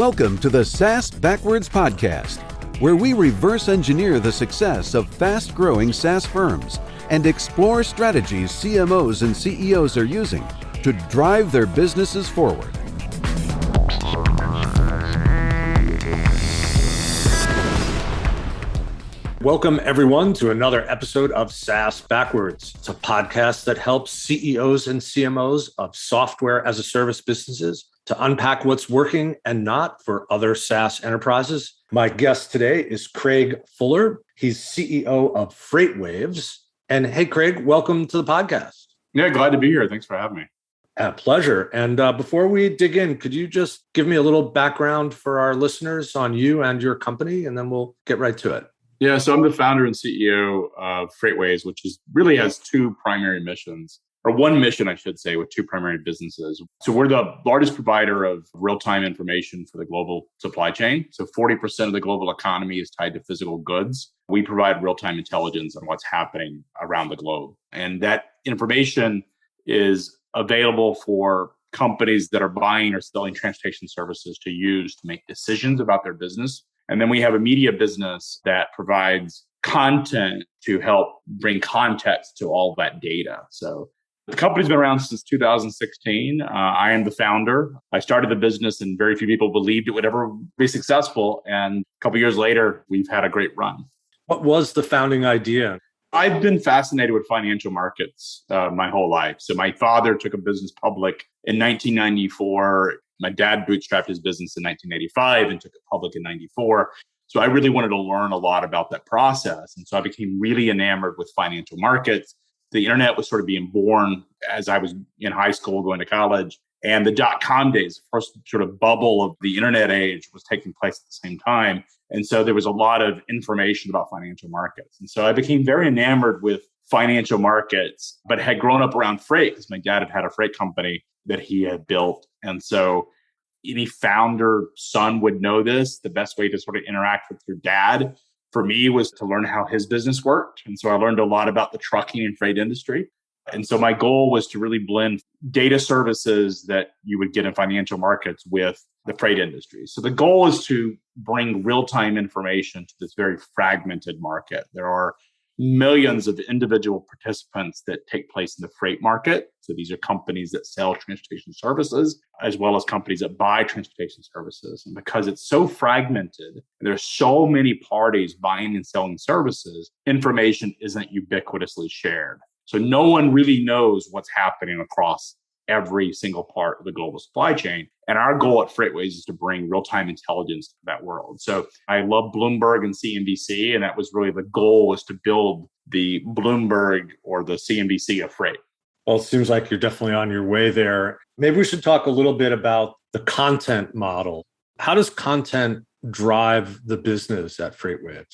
Welcome to the SaaS Backwards Podcast, where we reverse engineer the success of fast-growing SaaS firms and explore strategies CMOs and CEOs are using to drive their businesses forward. Welcome, everyone, to another episode of SaaS Backwards. It's a podcast that helps CEOs and CMOs of software as a service businesses to unpack what's working and not for other SaaS enterprises. My guest today is Craig Fuller. He's CEO of FreightWaves. And hey, Craig, welcome to the podcast. Yeah, glad to be here. Thanks for having me. A pleasure. And before we dig in, could you just give me a little background for our listeners on you and your company, and then we'll get right to it. Yeah, so I'm the founder and CEO of FreightWaves, which really has two primary missions, or one mission, I should say, with two primary businesses. So we're the largest provider of real-time information for the global supply chain. So 40% of the global economy is tied to physical goods. We provide real-time intelligence on what's happening around the globe. And that information is available for companies that are buying or selling transportation services to use to make decisions about their business. And then we have a media business that provides content to help bring context to all that data. So the company's been around since 2016. I am the founder. I started the business and very few people believed it would ever be successful. And a couple of years later, we've had a great run. What was the founding idea? I've been fascinated with financial markets my whole life. So my father took a business public in 1994. My dad bootstrapped his business in 1985 and took it public in 94. So I really wanted to learn a lot about that process. And so I became really enamored with financial markets. The internet was sort of being born as I was in high school, going to college. And the dot-com days, the first sort of bubble of the internet age, was taking place at the same time. And so there was a lot of information about financial markets. And so I became very enamored with financial markets, but had grown up around freight because my dad had a freight company that he had built. And so any founder son would know this. The best way to sort of interact with your dad for me was to learn how his business worked. And so I learned a lot about the trucking and freight industry. And so my goal was to really blend data services that you would get in financial markets with the freight industry. So the goal is to bring real-time information to this very fragmented market. There are millions of individual participants that take place in the freight market. So these are companies that sell transportation services, as well as companies that buy transportation services. And because it's so fragmented, and there's so many parties buying and selling services, information isn't ubiquitously shared. So no one really knows what's happening across every single part of the global supply chain. And our goal at FreightWaves is to bring real-time intelligence to that world. So I love Bloomberg and CNBC, and that was really the goal, was to build the Bloomberg or the CNBC of freight. Well, it seems like you're definitely on your way there. Maybe we should talk a little bit about the content model. How does content drive the business at FreightWaves?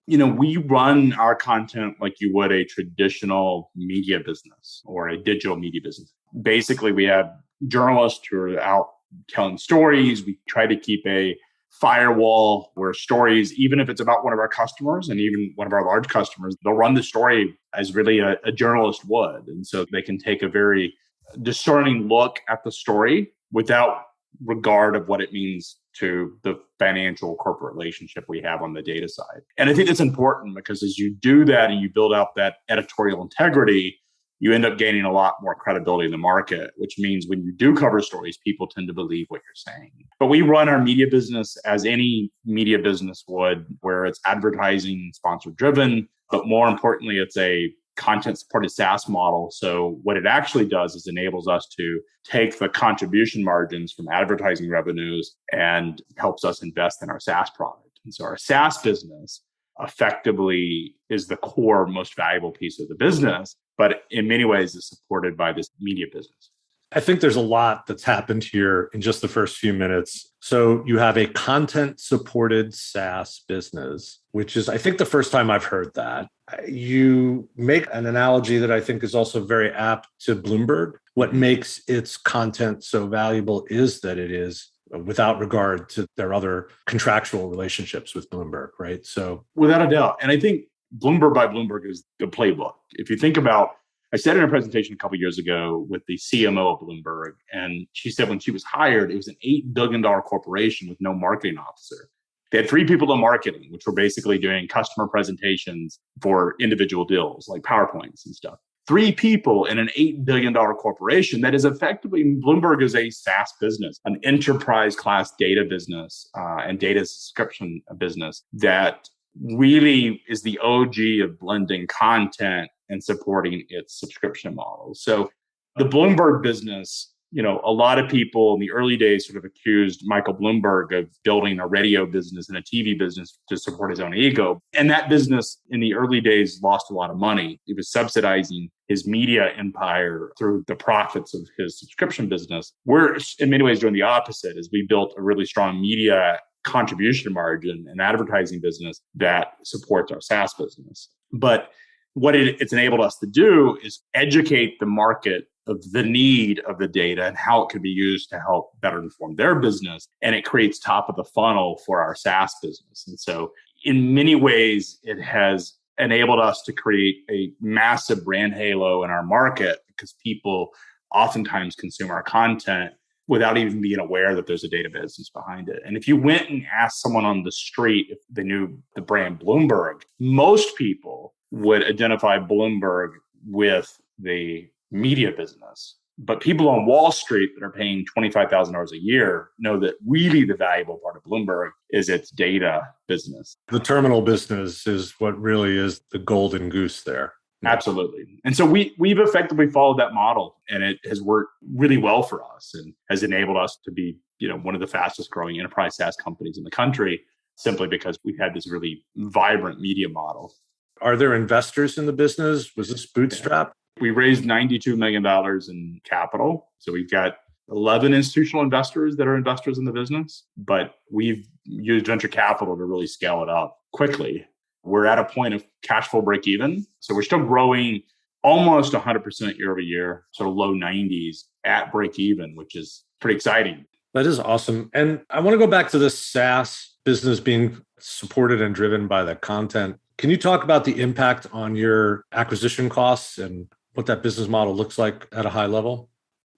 We run our content like you would a traditional media business or a digital media business. Basically, we have journalists who are out telling stories. We try to keep a firewall where stories, even if it's about one of our customers and even one of our large customers, they'll run the story as really a journalist would. And so they can take a very discerning look at the story without regard of what it means to the financial corporate relationship we have on the data side. And I think it's important because as you do that and you build out that editorial integrity, you end up gaining a lot more credibility in the market, which means when you do cover stories, people tend to believe what you're saying. But we run our media business as any media business would, where it's advertising, sponsor driven, but more importantly, it's a content supported SaaS model. So what it actually does is enables us to take the contribution margins from advertising revenues and helps us invest in our SaaS product. And so our SaaS business effectively is the core, most valuable piece of the business, but in many ways is supported by this media business. I think there's a lot that's happened here in just the first few minutes. So you have a content-supported SaaS business, which is, I think, the first time I've heard that. You make an analogy that I think is also very apt to Bloomberg. What makes its content so valuable is that it is without regard to their other contractual relationships with Bloomberg, right? So, without a doubt. And I think Bloomberg by Bloomberg is the playbook. If you think about I said in a presentation a couple of years ago with the CMO of Bloomberg, and she said when she was hired, it was an $8 billion corporation with no marketing officer. They had 3 people in marketing, which were basically doing customer presentations for individual deals like PowerPoints and stuff. 3 people in an $8 billion corporation that is effectively, Bloomberg is a SaaS business, an enterprise class data business and data subscription business that really is the OG of blending content and supporting its subscription model. So the Bloomberg business, a lot of people in the early days sort of accused Michael Bloomberg of building a radio business and a TV business to support his own ego. And that business in the early days lost a lot of money. It was subsidizing his media empire through the profits of his subscription business. We're in many ways doing the opposite, as we built a really strong media contribution margin and advertising business that supports our SaaS business. But what it's enabled us to do is educate the market of the need of the data and how it could be used to help better inform their business. And it creates top of the funnel for our SaaS business. And so in many ways, it has enabled us to create a massive brand halo in our market because people oftentimes consume our content without even being aware that there's a data business behind it. And if you went and asked someone on the street if they knew the brand Bloomberg, most people would identify Bloomberg with the media business. But people on Wall Street that are paying $25,000 a year know that really the valuable part of Bloomberg is its data business. The terminal business is what really is the golden goose there. Absolutely. And so we've effectively followed that model, and it has worked really well for us and has enabled us to be, one of the fastest growing enterprise SaaS companies in the country, simply because we've had this really vibrant media model. Are there investors in the business? Was this bootstrap? We raised $92 million in capital. So we've got 11 institutional investors that are investors in the business, but we've used venture capital to really scale it up quickly. We're at a point of cash flow break even. So we're still growing almost 100% year over year, sort of low 90s at break even, which is pretty exciting. That is awesome. And I want to go back to the SaaS business being supported and driven by the content. Can you talk about the impact on your acquisition costs and what that business model looks like at a high level?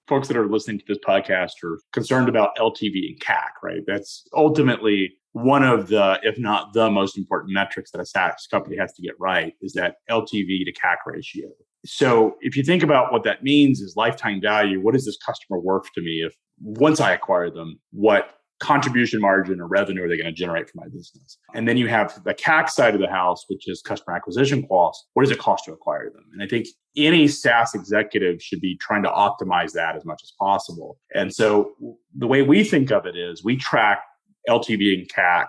Folks that are listening to this podcast are concerned about LTV and CAC, right? That's ultimately one of the, if not the most important metrics that a SaaS company has to get right, is that LTV to CAC ratio. So if you think about what that means is lifetime value, what is this customer worth to me if once I acquire them, what contribution margin or revenue are they going to generate for my business? And then you have the CAC side of the house, which is customer acquisition cost. What does it cost to acquire them? And I think any SaaS executive should be trying to optimize that as much as possible. And so the way we think of it is we track LTV and CAC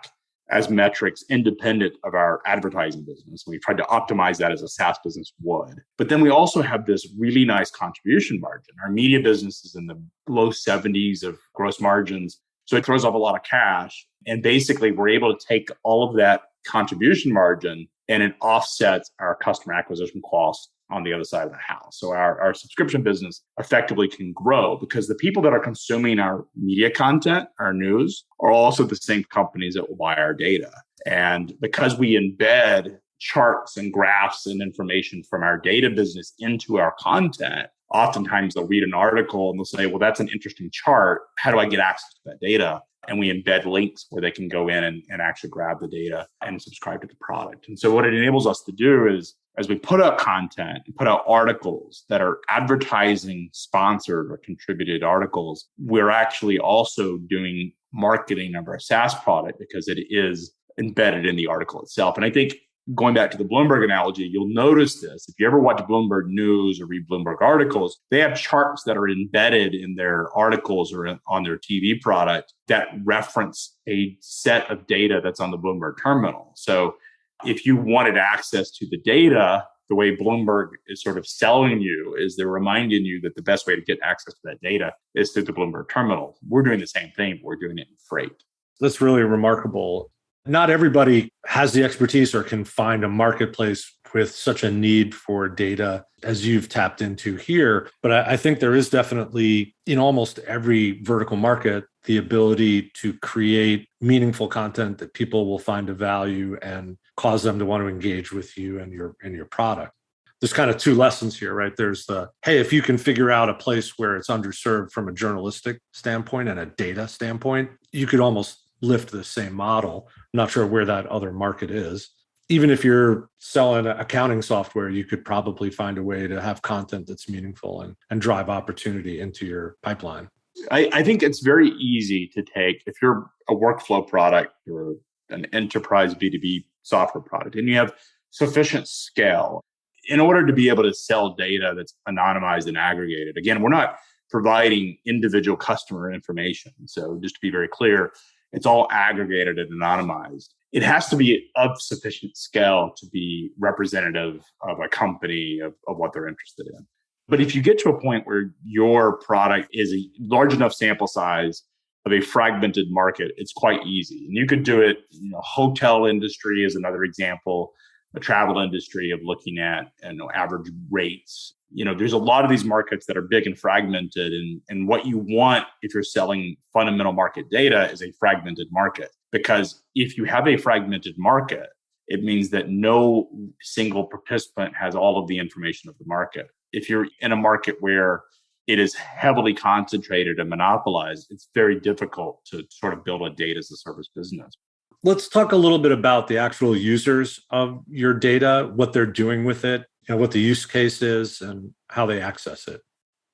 as metrics independent of our advertising business. We've tried to optimize that as a SaaS business would. But then we also have this really nice contribution margin. Our media business is in the low 70s of gross margins. So it throws off a lot of cash. And basically, we're able to take all of that contribution margin and it offsets our customer acquisition costs on the other side of the house. So our subscription business effectively can grow because the people that are consuming our media content, our news, are also the same companies that will buy our data. And because we embed charts and graphs and information from our data business into our content, oftentimes they'll read an article and they'll say, well, that's an interesting chart. How do I get access to that data? And we embed links where they can go in and actually grab the data and subscribe to the product. And so what it enables us to do is, as we put out content and put out articles that are advertising sponsored or contributed articles, we're actually also doing marketing of our SaaS product because it is embedded in the article itself. And I think going back to the Bloomberg analogy, you'll notice this. If you ever watch Bloomberg News or read Bloomberg articles, they have charts that are embedded in their articles or on their TV product that reference a set of data that's on the Bloomberg terminal. So if you wanted access to the data, the way Bloomberg is sort of selling you is they're reminding you that the best way to get access to that data is through the Bloomberg terminal. We're doing the same thing. We're doing it in freight. That's really remarkable. Not everybody has the expertise or can find a marketplace with such a need for data as you've tapped into here. But I think there is definitely, in almost every vertical market, the ability to create meaningful content that people will find a value and cause them to want to engage with you and your product. there's kind of two lessons here, right? There's the, hey, if you can figure out a place where it's underserved from a journalistic standpoint and a data standpoint, you could almost lift the same model. I'm not sure where that other market is. Even if you're selling accounting software, you could probably find a way to have content that's meaningful and drive opportunity into your pipeline. I think it's very easy to take, if you're a workflow product or an enterprise B2B software product, and you have sufficient scale, in order to be able to sell data that's anonymized and aggregated. Again, we're not providing individual customer information. So just to be very clear, it's all aggregated and anonymized. It has to be of sufficient scale to be representative of a company, of what they're interested in. But if you get to a point where your product is a large enough sample size of a fragmented market, it's quite easy. And you could do it, hotel industry is another example, a travel industry of looking at average rates. There's a lot of these markets that are big and fragmented. And what you want if you're selling fundamental market data is a fragmented market. Because if you have a fragmented market, it means that no single participant has all of the information of the market. If you're in a market where it is heavily concentrated and monopolized, it's very difficult to sort of build a data as a service business. Let's talk a little bit about the actual users of your data, what they're doing with it, what the use case is and how they access it.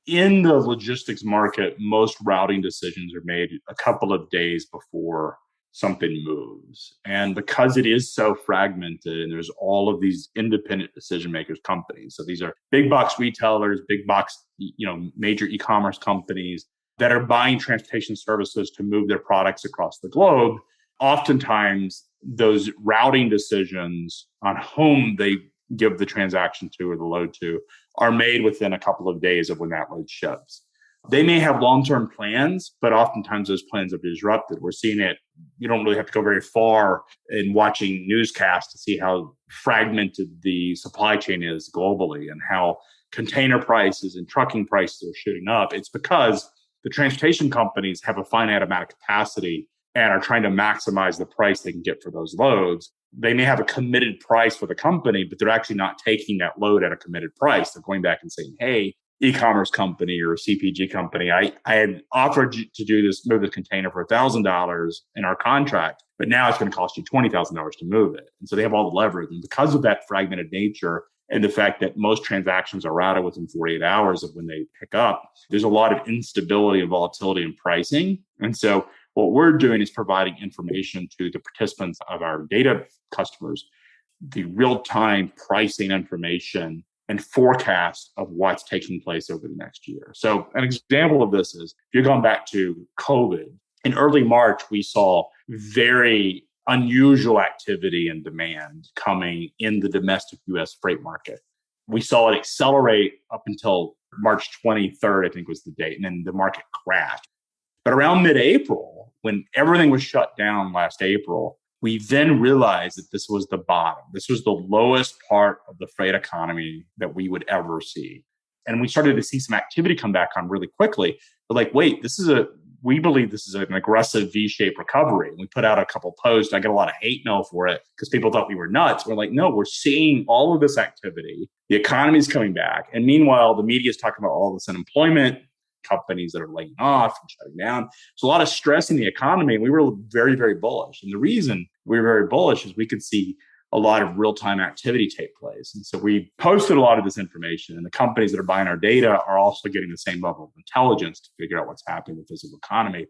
In the logistics market, most routing decisions are made a couple of days before something moves. And because it is so fragmented and there's all of these independent decision makers companies. So these are big box retailers, big box, major e-commerce companies that are buying transportation services to move their products across the globe. Oftentimes those routing decisions on whom they give the transaction to or the load to are made within a couple of days of when that load ships. They may have long-term plans, but oftentimes those plans are disrupted. We're seeing it. You don't really have to go very far in watching newscasts to see how fragmented the supply chain is globally and how container prices and trucking prices are shooting up. It's because the transportation companies have a finite amount of capacity and are trying to maximize the price they can get for those loads. They may have a committed price for the company, but they're actually not taking that load at a committed price. They're going back and saying, hey, e-commerce company or CPG company, I had offered you to do this, move the container for $1,000 in our contract, but now it's going to cost you $20,000 to move it. And so they have all the leverage. And because of that fragmented nature and the fact that most transactions are routed within 48 hours of when they pick up, there's a lot of instability and volatility in pricing. And so what we're doing is providing information to the participants of our data customers, the real-time pricing information and forecast of what's taking place over the next year. So an example of this is, if you're going back to COVID, in early March, we saw very unusual activity and demand coming in the domestic US freight market. We saw it accelerate up until March 23rd, I think was the date, and then the market crashed. But around mid-April, when everything was shut down last April, we then realized that this was the bottom. This was the lowest part of the freight economy that we would ever see. And we started to see some activity come back on really quickly. But like, wait, we believe this is an aggressive V-shaped recovery. We put out a couple posts. I get a lot of hate mail for it because people thought we were nuts. We're like, no, we're seeing all of this activity. The economy is coming back. And meanwhile, the media is talking about all this unemployment, companies that are laying off and shutting down. So a lot of stress in the economy. And we were very, very bullish. And the reason we were very bullish is we could see a lot of real-time activity take place. And so we posted a lot of this information, and the companies that are buying our data are also getting the same level of intelligence to figure out what's happening with the physical economy.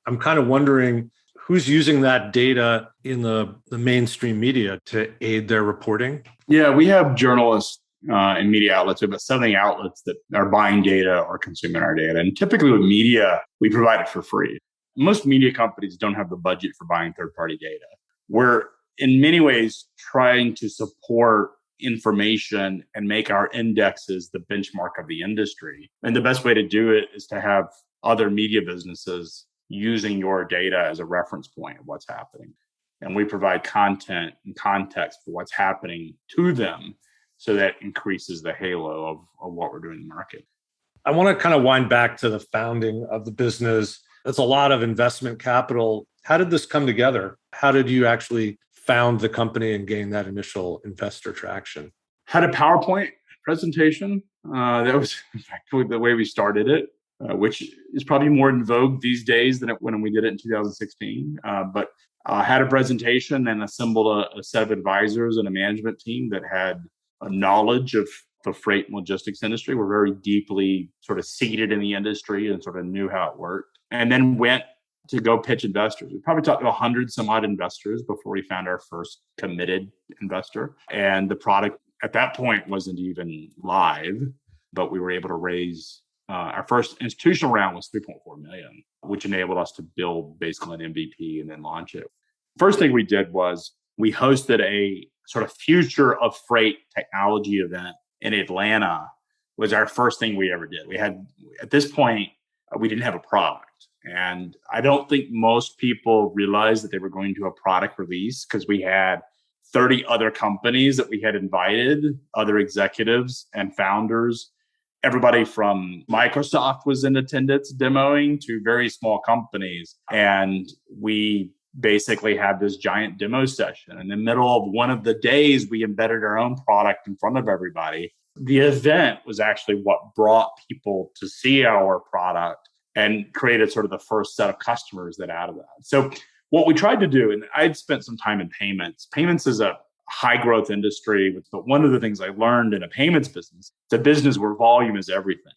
I'm kind of wondering who's using that data in the mainstream media to aid their reporting? Yeah, we have journalists and media outlets. We have about 70 outlets that are buying data or consuming our data. And typically with media, we provide it for free. Most media companies don't have the budget for buying third-party data. We're in many ways trying to support information and make our indexes the benchmark of the industry. And the best way to do it is to have other media businesses using your data as a reference point of what's happening. And we provide content and context for what's happening to them, so that increases the halo of what we're doing in the market. I want to kind of wind back to the founding of the business. It's a lot of investment capital. How did this come together? How did you actually found the company and gain that initial investor traction? Had a PowerPoint presentation. That was in fact the way we started it, which is probably more in vogue these days than when we did it in 2016. But had a presentation and assembled a set of advisors and a management team that had a knowledge of the freight and logistics industry. We're very deeply sort of seated in the industry and sort of knew how it worked. And then went to go pitch investors. We probably talked to 100 some odd investors before we found our first committed investor. And the product at that point wasn't even live, but we were able to raise our first institutional round was 3.4 million, which enabled us to build basically an MVP and then launch it. First thing we did was we hosted a sort of future of freight technology event in Atlanta. Was our first thing we ever did. We had, at this point, we didn't have a product. And I don't think most people realized that they were going to a product release because we had 30 other companies that we had invited, other executives and founders. Everybody from Microsoft was in attendance demoing to very small companies. And we basically had this giant demo session. In the middle of one of the days, we embedded our own product in front of everybody. The event was actually what brought people to see our product and created sort of the first set of customers that out of that. So what we tried to do, and I'd spent some time in payments. Payments is a high growth industry, but one of the things I learned in a payments business, it's a business where volume is everything.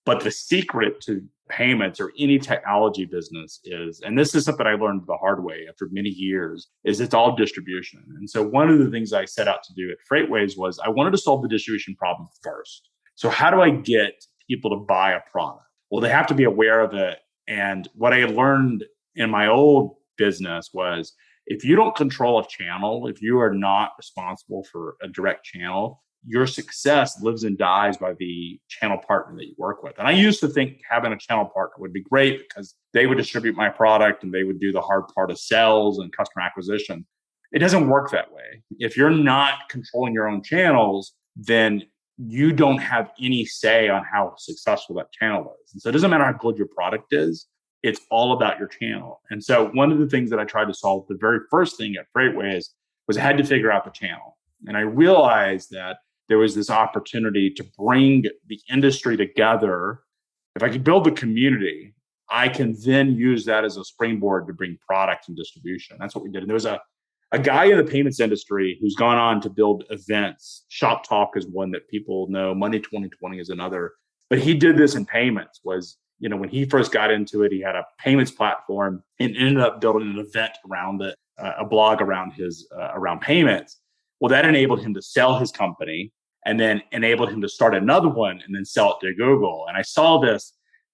But the secret to payments or any technology business is, and this is something I learned the hard way after many years, is it's all distribution. And so one of the things I set out to do at FreightWaves was I wanted to solve the distribution problem first. So how do I get people to buy a product? Well, they have to be aware of it. And what I learned in my old business was if you don't control a channel, if you are not responsible for a direct channel, your success lives and dies by the channel partner that you work with. And I used to think having a channel partner would be great because they would distribute my product and they would do the hard part of sales and customer acquisition. It doesn't work that way. If you're not controlling your own channels, then you don't have any say on how successful that channel is. And so it doesn't matter how good your product is. It's all about your channel. And so one of the things that I tried to solve, the very first thing at FreightWaves, was I had to figure out the channel. And I realized that there was this opportunity to bring the industry together. If I could build the community, I can then use that as a springboard to bring product and distribution. That's what we did. And there was a guy in the payments industry who's gone on to build events. Shop Talk is one that people know. Money 2020 is another. But he did this in payments. When he first got into it, he had a payments platform and ended up building an event around it, a blog around around payments. Well, that enabled him to sell his company and then enabled him to start another one and then sell it to Google. And I saw this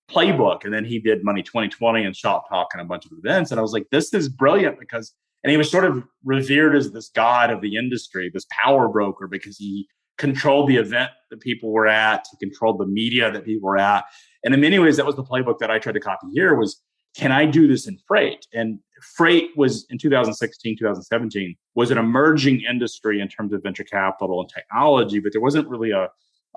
playbook, and then he did Money 2020 and Shop Talk and a bunch of events. And I was like, this is brilliant and he was sort of revered as this god of the industry, this power broker, because he controlled the event that people were at, he controlled the media that people were at. And in many ways, that was the playbook that I tried to copy here was, can I do this in freight? And freight was in 2016, 2017, was an emerging industry in terms of venture capital and technology, but there wasn't really a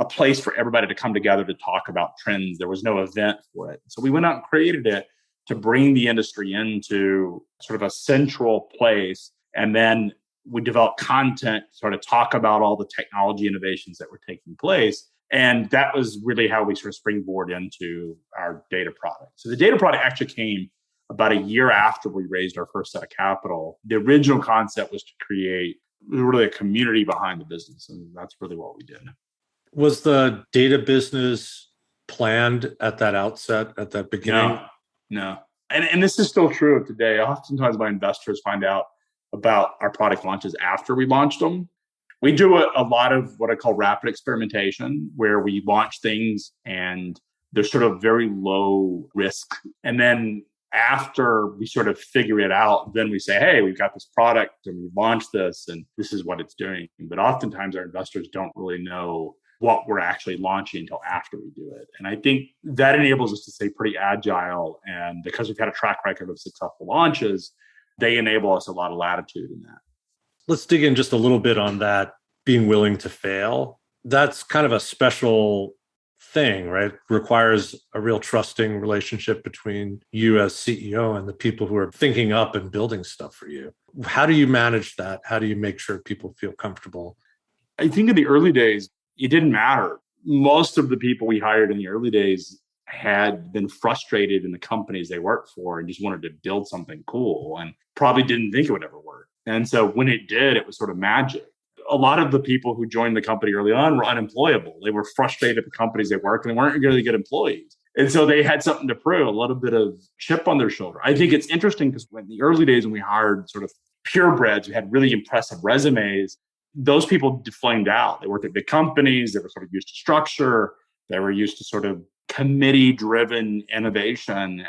place for everybody to come together to talk about trends. There was no event for it. So we went out and created it to bring the industry into sort of a central place. And then we developed content, sort of talk about all the technology innovations that were taking place. And that was really how we sort of springboard into our data product. So the data product actually came about a year after we raised our first set of capital. The original concept was to create really a community behind the business. And that's really what we did. Was the data business planned at that outset, at that beginning? No. And this is still true of today. Oftentimes my investors find out about our product launches after we launched them. We do a lot of what I call rapid experimentation, where we launch things and they're sort of very low risk. And then after we sort of figure it out, then we say, hey, we've got this product and we launched this and this is what it's doing. But oftentimes our investors don't really know what we're actually launching until after we do it. And I think that enables us to stay pretty agile. And because we've had a track record of successful launches, they enable us a lot of latitude in that. Let's dig in just a little bit on that, being willing to fail. That's kind of a special thing, right? Requires a real trusting relationship between you as CEO and the people who are thinking up and building stuff for you. How do you manage that? How do you make sure people feel comfortable? I think in the early days, it didn't matter. Most of the people we hired in the early days had been frustrated in the companies they worked for and just wanted to build something cool and probably didn't think it would ever work. And so when it did, it was sort of magic. A lot of the people who joined the company early on were unemployable. They were frustrated at the companies they worked and they weren't really good employees. And so they had something to prove, a little bit of chip on their shoulder. I think it's interesting because when the early days when we hired sort of purebreds who had really impressive resumes, those people flamed out. They worked at big companies. They were sort of used to structure. They were used to sort of committee-driven innovation.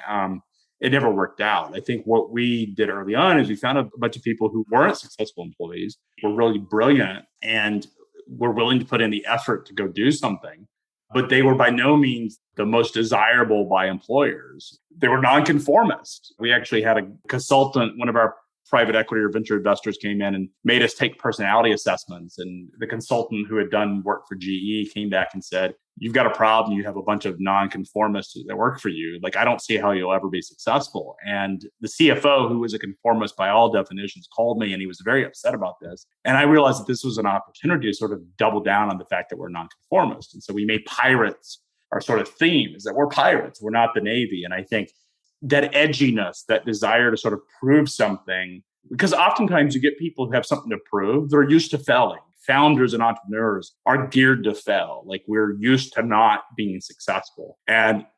It never worked out. I think what we did early on is we found a bunch of people who weren't successful employees, were really brilliant, and were willing to put in the effort to go do something. But they were by no means the most desirable by employers. They were nonconformist. We actually had a consultant, one of our private equity or venture investors came in and made us take personality assessments. And the consultant who had done work for GE came back and said, you've got a problem. You have a bunch of nonconformists that work for you. Like, I don't see how you'll ever be successful. And the CFO, who was a conformist by all definitions, called me and he was very upset about this. And I realized that this was an opportunity to sort of double down on the fact that we're nonconformist. And so we made pirates our sort of theme, is that we're pirates. We're not the Navy. And I think that edginess, that desire to sort of prove something, because oftentimes you get people who have something to prove, they're used to failing. Founders and entrepreneurs are geared to fail. Like, we're used to not being successful.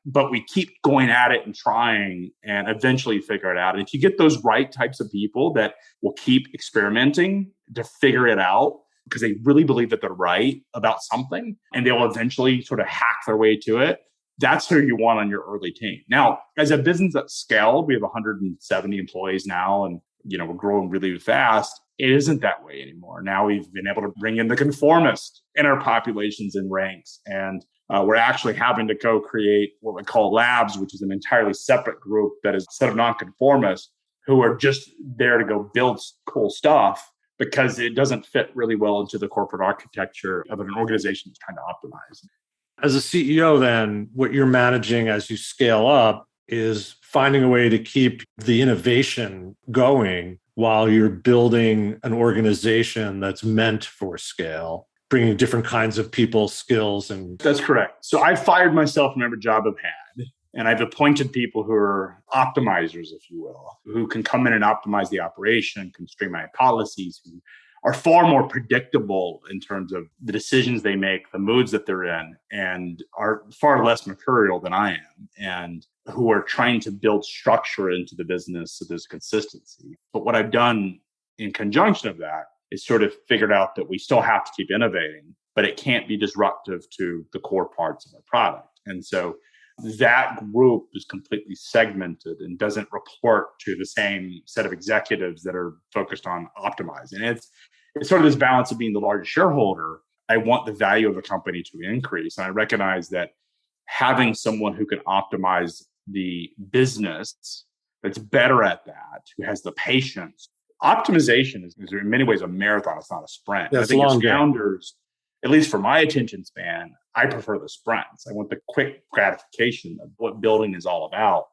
But we keep going at it and trying and eventually figure it out. And if you get those right types of people that will keep experimenting to figure it out, because they really believe that they're right about something and they'll eventually sort of hack their way to it, that's who you want on your early team. Now, as a business at scale, we have 170 employees now, and we're growing really fast. It isn't that way anymore. Now we've been able to bring in the conformist in our populations and ranks, and we're actually having to co-create what we call labs, which is an entirely separate group that is a set of nonconformists who are just there to go build cool stuff because it doesn't fit really well into the corporate architecture of an organization that's trying to optimize. As a CEO, then, what you're managing as you scale up is finding a way to keep the innovation going while you're building an organization that's meant for scale, bringing different kinds of people, skills, and... That's correct. So I fired myself from every job I've had, and I've appointed people who are optimizers, if you will, who can come in and optimize the operation, can streamline policies, who are far more predictable in terms of the decisions they make, the moods that they're in, and are far less mercurial than I am, and who are trying to build structure into the business so there's consistency. But what I've done in conjunction of that is sort of figured out that we still have to keep innovating, but it can't be disruptive to the core parts of our product. And so that group is completely segmented and doesn't report to the same set of executives that are focused on optimizing. It's sort of this balance of being the largest shareholder. I want the value of the company to increase. And I recognize that having someone who can optimize the business that's better at that, who has the patience. Optimization is in many ways a marathon. It's not a sprint. Yeah, I think as founders, at least for my attention span, I prefer the sprints. I want the quick gratification of what building is all about.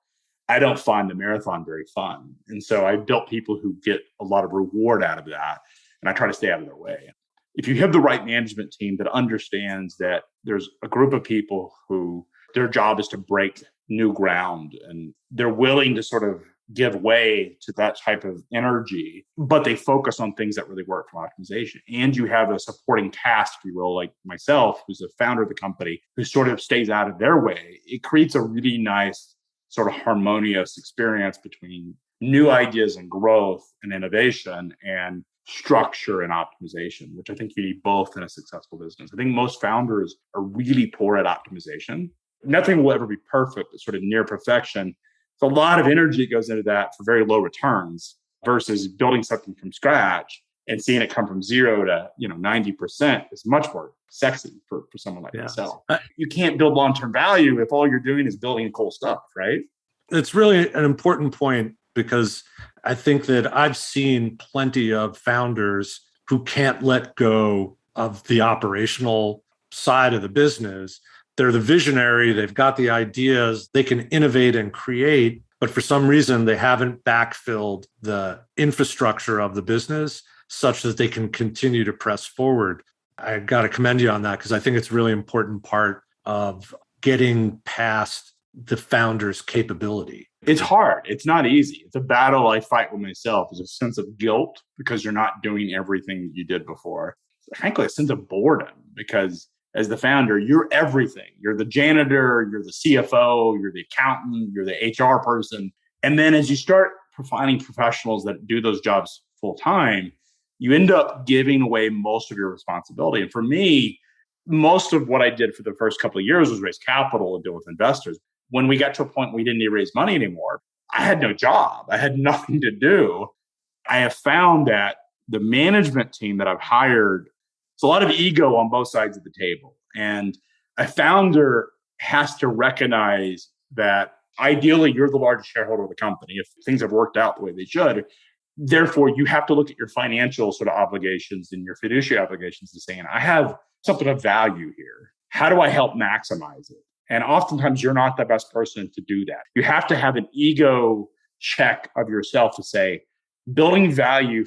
I don't find the marathon very fun. And so I built people who get a lot of reward out of that. And I try to stay out of their way. If you have the right management team that understands that there's a group of people who their job is to break new ground and they're willing to sort of give way to that type of energy, but they focus on things that really work for optimization. And you have a supporting cast, if you will, like myself, who's the founder of the company, who sort of stays out of their way. It creates a really nice sort of harmonious experience between new ideas and growth and innovation and structure and optimization, which I think you need both in a successful business. I think most founders are really poor at optimization. Nothing will ever be perfect, but sort of near perfection. So a lot of energy goes into that for very low returns versus building something from scratch and seeing it come from 0 to 90% is much more sexy for someone like myself. You can't build long-term value if all you're doing is building cool stuff, right? It's really an important point because I think that I've seen plenty of founders who can't let go of the operational side of the business. They're the visionary, they've got the ideas, they can innovate and create, but for some reason they haven't backfilled the infrastructure of the business such that they can continue to press forward. I got to commend you on that because I think it's a really important part of getting past the founder's capability. It's hard. It's not easy. It's a battle I fight with myself. There's a sense of guilt because you're not doing everything that you did before. Frankly, a sense of boredom because as the founder, you're everything. You're the janitor, you're the CFO, you're the accountant, you're the HR person. And then as you start finding professionals that do those jobs full time, you end up giving away most of your responsibility. And for me, most of what I did for the first couple of years was raise capital and deal with investors. When we got to a point where we didn't need to raise money anymore, I had no job. I had nothing to do. I have found that the management team that I've hired, it's a lot of ego on both sides of the table. And a founder has to recognize that ideally you're the largest shareholder of the company if things have worked out the way they should. Therefore, you have to look at your financial sort of obligations and your fiduciary obligations to saying, I have something of value here. How do I help maximize it? And oftentimes you're not the best person to do that. You have to have an ego check of yourself to say, building value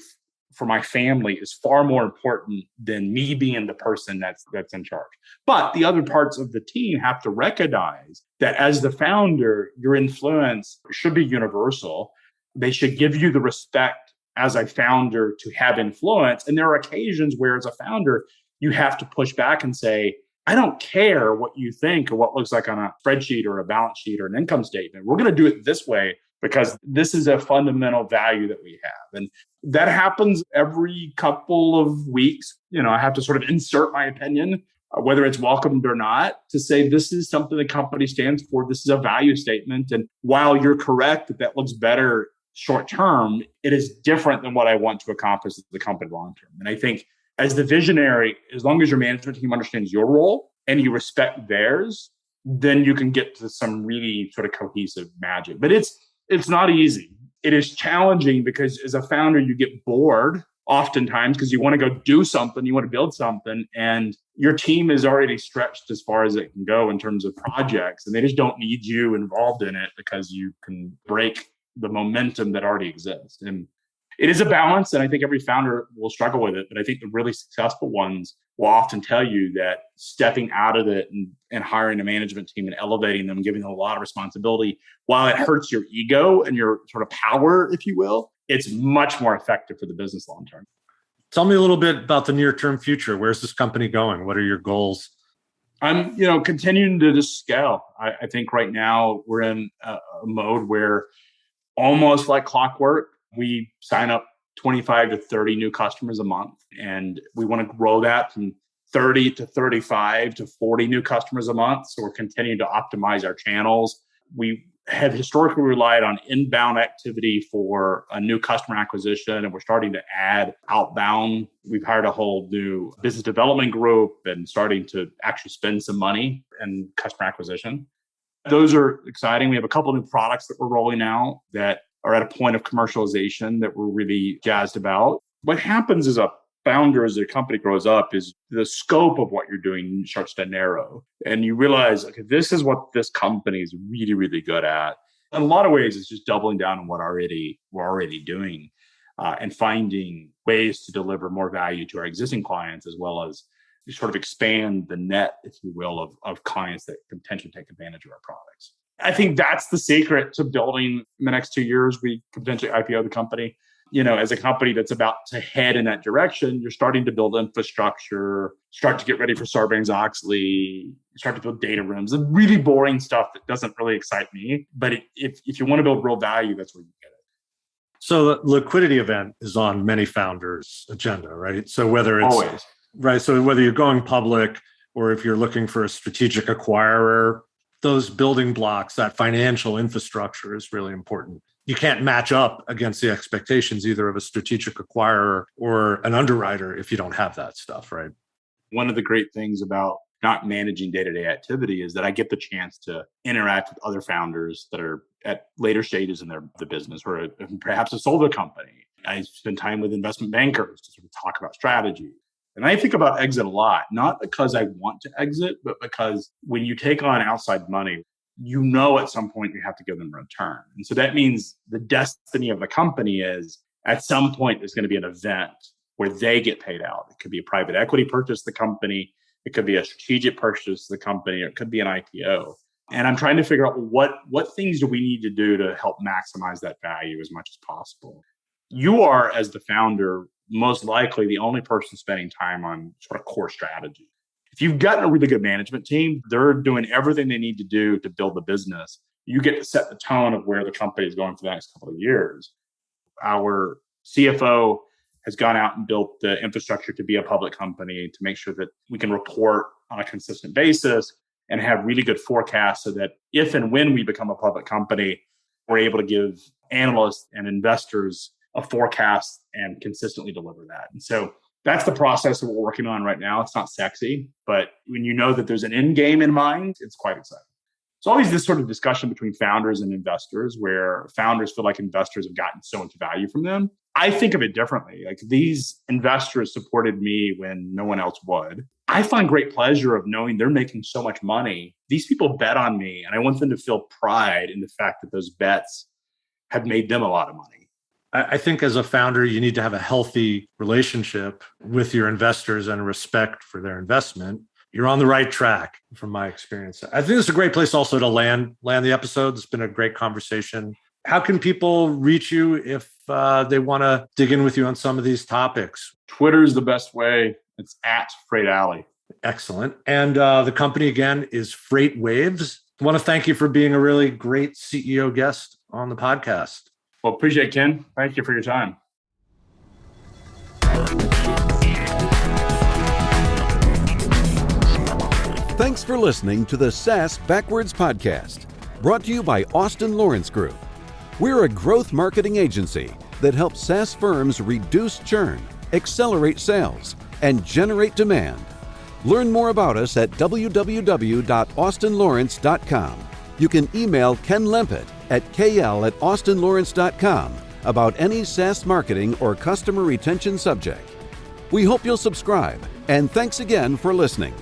for my family is far more important than me being the person that's in charge. But the other parts of the team have to recognize that as the founder, your influence should be universal. They should give you the respect as a founder to have influence. And there are occasions where as a founder, you have to push back and say, I don't care what you think or what looks like on a spreadsheet or a balance sheet or an income statement. We're going to do it this way because this is a fundamental value that we have. And that happens every couple of weeks. I have to sort of insert my opinion, whether it's welcomed or not, to say this is something the company stands for. This is a value statement. And while you're correct that looks better short term, it is different than what I want to accomplish as the company long term. And I think as the visionary, as long as your management team understands your role and you respect theirs, then you can get to some really sort of cohesive magic. But it's not easy. It is challenging because as a founder, you get bored oftentimes because you want to go do something, you want to build something, and your team is already stretched as far as it can go in terms of projects, and they just don't need you involved in it because you can break the momentum that already exists. And it is a balance, and I think every founder will struggle with it. But I think the really successful ones will often tell you that stepping out of it and hiring a management team and elevating them, giving them a lot of responsibility, while it hurts your ego and your sort of power, if you will, it's much more effective for the business long term. Tell me a little bit about the near-term future. Where's this company going? What are your goals? I'm, continuing to just scale. I think right now we're in a mode where almost like clockwork, we sign up 25 to 30 new customers a month. And we want to grow that from 30 to 35 to 40 new customers a month. So we're continuing to optimize our channels. We have historically relied on inbound activity for a new customer acquisition, and we're starting to add outbound. We've hired a whole new business development group and starting to actually spend some money in customer acquisition. Those are exciting. We have a couple of new products that we're rolling out that are at a point of commercialization that we're really jazzed about. What happens as a founder, as a company grows up, is the scope of what you're doing starts to narrow. And you realize, okay, this is what this company is really, really good at. In a lot of ways, it's just doubling down on what we're already doing and finding ways to deliver more value to our existing clients, as well as sort of expand the net, if you will, of clients that can potentially take advantage of our products. I think that's the secret to building in the next 2 years. We could potentially IPO the company. As a company that's about to head in that direction, you're starting to build infrastructure, start to get ready for Sarbanes-Oxley, start to build data rooms, the really boring stuff that doesn't really excite me. But if you want to build real value, that's where you get it. So the liquidity event is on many founders' agenda, right? So whether it's always right, so whether you're going public or if you're looking for a strategic acquirer, those building blocks, that financial infrastructure is really important. You can't match up against the expectations either of a strategic acquirer or an underwriter if you don't have that stuff, right? One of the great things about not managing day-to-day activity is that I get the chance to interact with other founders that are at later stages in the business or perhaps have sold a company. I spend time with investment bankers to sort of talk about strategy. And I think about exit a lot, not because I want to exit, but because when you take on outside money, at some point you have to give them a return. And so that means the destiny of the company is at some point there's going to be an event where they get paid out. It could be a private equity purchase of the company. It could be a strategic purchase of the company, or it could be an IPO. And I'm trying to figure out what things do we need to do to help maximize that value as much as possible. You are, as the founder, most likely the only person spending time on sort of core strategy. If you've gotten a really good management team, they're doing everything they need to do to build the business. You get to set the tone of where the company is going for the next couple of years. Our CFO has gone out and built the infrastructure to be a public company to make sure that we can report on a consistent basis and have really good forecasts so that if and when we become a public company, we're able to give analysts and investors a forecast and consistently deliver that. And so that's the process that we're working on right now. It's not sexy, but when you know that there's an end game in mind, it's quite exciting. It's always this sort of discussion between founders and investors where founders feel like investors have gotten so much value from them. I think of it differently. Like, these investors supported me when no one else would. I find great pleasure of knowing they're making so much money. These people bet on me, and I want them to feel pride in the fact that those bets have made them a lot of money. I think as a founder, you need to have a healthy relationship with your investors and respect for their investment. You're on the right track from my experience. I think it's a great place also to land the episode. It's been a great conversation. How can people reach you if they want to dig in with you on some of these topics? Twitter is the best way. It's at Freight Alley. Excellent. And the company, again, is FreightWaves. I want to thank you for being a really great CEO guest on the podcast. Well, appreciate it, Ken. Thank you for your time. Thanks for listening to the SaaS Backwards Podcast, brought to you by Austin Lawrence Group. We're a growth marketing agency that helps SaaS firms reduce churn, accelerate sales, and generate demand. Learn more about us at www.austinlawrence.com. You can email Ken Lempet at kl@austinlawrence.com about any SaaS marketing or customer retention subject. We hope you'll subscribe, and thanks again for listening.